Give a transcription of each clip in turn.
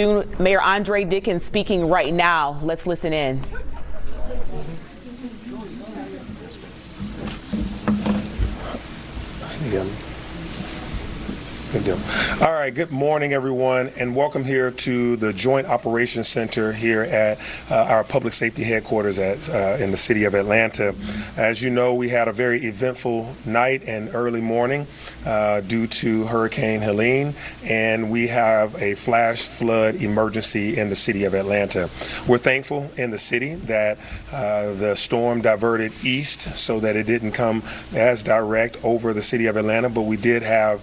Mayor Andre Dickens speaking right now. Let's listen in. Good deal. All right, good morning, everyone, and welcome here to the Joint Operations Center here at our public safety headquarters in the city of Atlanta. As you know, we had a very eventful night and early morning due to Hurricane Helene, and we have a flash flood emergency in the city of Atlanta. We're thankful in the city that the storm diverted east so that it didn't come as direct over the city of Atlanta, but we did have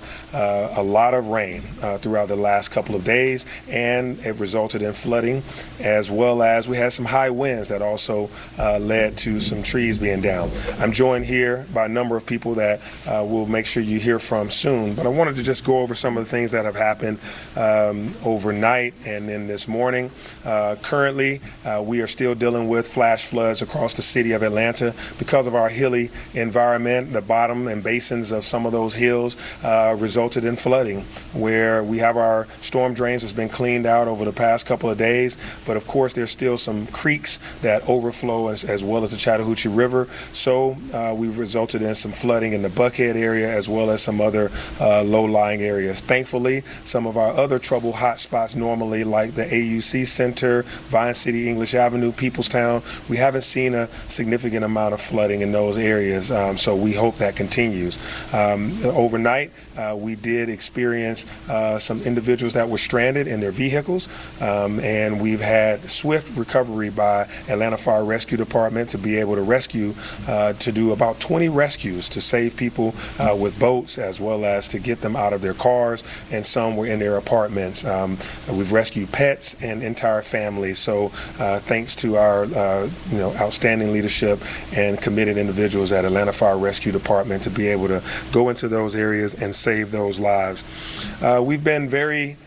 a lot of rain throughout the last couple of days, and it resulted in flooding, as well as we had some high winds that also led to some trees being down. I'm joined here by a number of people that we'll make sure you hear from soon, but I wanted to just go over some of the things that have happened overnight and then this morning. Currently, we are still dealing with flash floods across the city of Atlanta because of our hilly environment. The bottom and basins of some of those hills resulted in flooding, where we have our storm drains that's been cleaned out over the past couple of days, but of course there's still some creeks that overflow as well as the Chattahoochee River, so we've resulted in some flooding in the Buckhead area as well as some other low-lying areas. Thankfully, some of our other trouble hotspots normally, like the AUC Center, Vine City, English Avenue, Peoplestown, we haven't seen a significant amount of flooding in those areas, so we hope that continues. Overnight, we did experience some individuals that were stranded in their vehicles, and we've had swift recovery by Atlanta Fire Rescue Department to be able to rescue, to do about 20 rescues to save people with boats as well as to get them out of their cars, and some were in their apartments. We've rescued pets and entire families, so thanks to our outstanding leadership and committed individuals at Atlanta Fire Rescue Department to be able to go into those areas and save those lives. We've been very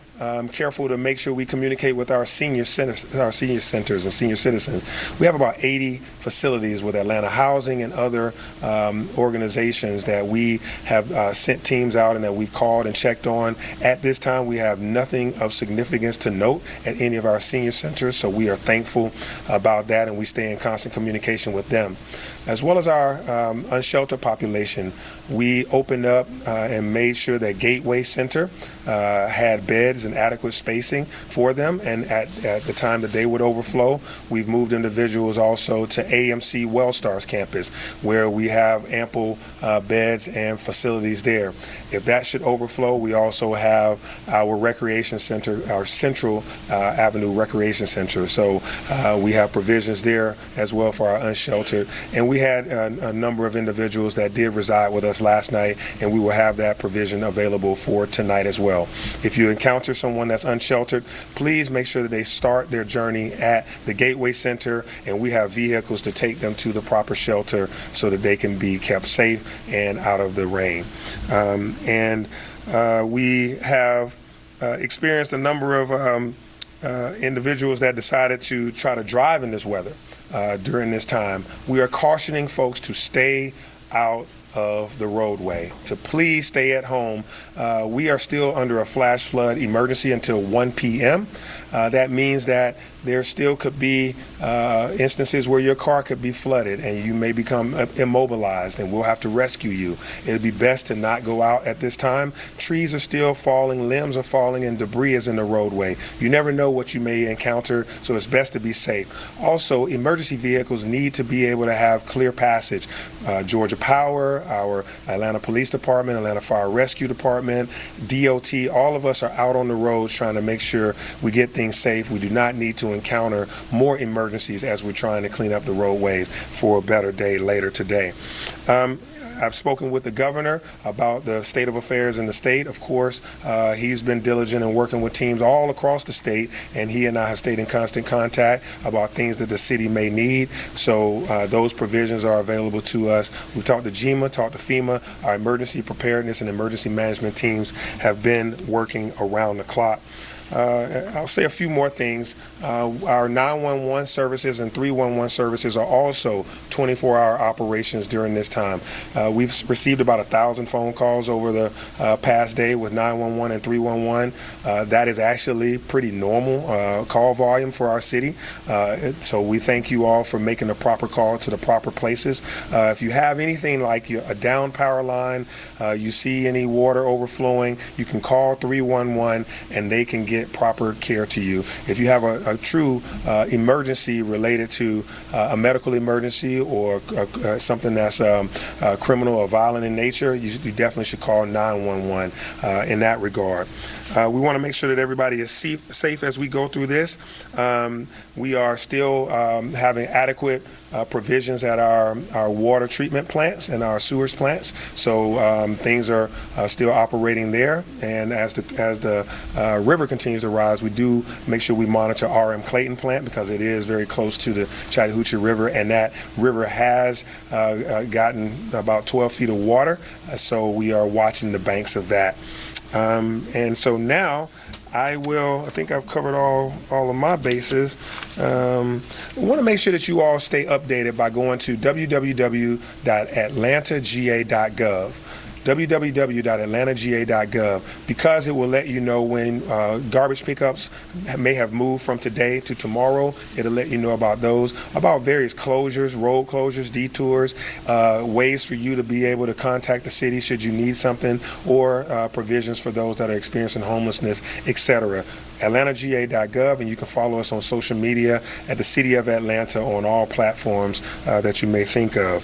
careful to make sure we communicate with our senior centers and senior citizens. We have about 80 facilities with Atlanta Housing and other organizations that we have sent teams out and that we've called and checked on. At this time, we have nothing of significance to note at any of our senior centers, so we are thankful about that, and we stay in constant communication with them. As well as our unsheltered population, we opened up and made sure that Gateway Center had beds and adequate spacing for them, and at the time that they would overflow, we've moved individuals also to AMC Wellstars campus, where we have ample beds and facilities there. If that should overflow, we also have our recreation center, our Central Avenue Recreation Center, so we have provisions there as well for our unsheltered, and we had a number of individuals that did reside with us last night, and we will have that provision available for tonight as well. If you encounter someone that's unsheltered, please make sure that they start their journey at the Gateway Center, and we have vehicles to take them to the proper shelter so that they can be kept safe and out of the rain. We have experienced a number of individuals that decided to try to drive in this weather during this time. We are cautioning folks to stay out of the roadway, to please stay at home. We are still under a flash flood emergency until 1 p.m. That means that there still could be instances where your car could be flooded and you may become immobilized, and we'll have to rescue you. It'd be best to not go out at this time. Trees are still falling, limbs are falling, and debris is in the roadway. You never know what you may encounter, so it's best to be safe. Also, emergency vehicles need to be able to have clear passage. Georgia Power, our Atlanta Police Department, Atlanta Fire Rescue Department, DOT, all of us are out on the roads trying to make sure we get things safe. We do not need to encounter more emergencies as we're trying to clean up the roadways for a better day later today. I've spoken with the governor about the state of affairs in the state. Of course, he's been diligent in working with teams all across the state, and he and I have stayed in constant contact about things that the city may need. So those provisions are available to us. We've talked to GEMA, talked to FEMA. Our emergency preparedness and emergency management teams have been working around the clock. I'll say a few more things. Our 911 services and 311 services are also 24-hour operations during this time. We've received about 1,000 phone calls over the past day with 911 and 311. That is actually pretty normal call volume for our city. So we thank you all for making the proper call to the proper places. If you have anything like a down power line, you see any water overflowing, you can call 311 and they can get proper care to you. If you have a true emergency related to a medical emergency or something that's criminal or violent in nature, you definitely should call 911 in that regard. We want to make sure that everybody is safe as we go through this. We are still having adequate provisions at our water treatment plants and our sewers plants, so things are still operating there. And as the river continues to rise, we do make sure we monitor RM Clayton plant because it is very close to the Chattahoochee River, and that river has gotten about 12 feet of water, so we are watching the banks of that. And so now I think I've covered all of my bases. I want to make sure that you all stay updated by going to www.atlantagA.gov. www.atlantagA.gov, because it will let you know when garbage pickups may have moved from today to tomorrow. It'll let you know about those, about various closures, road closures, detours, ways for you to be able to contact the city should you need something, or provisions for those that are experiencing homelessness, etc. AtlantaGA.gov, and you can follow us on social media at the City of Atlanta on all platforms that you may think of.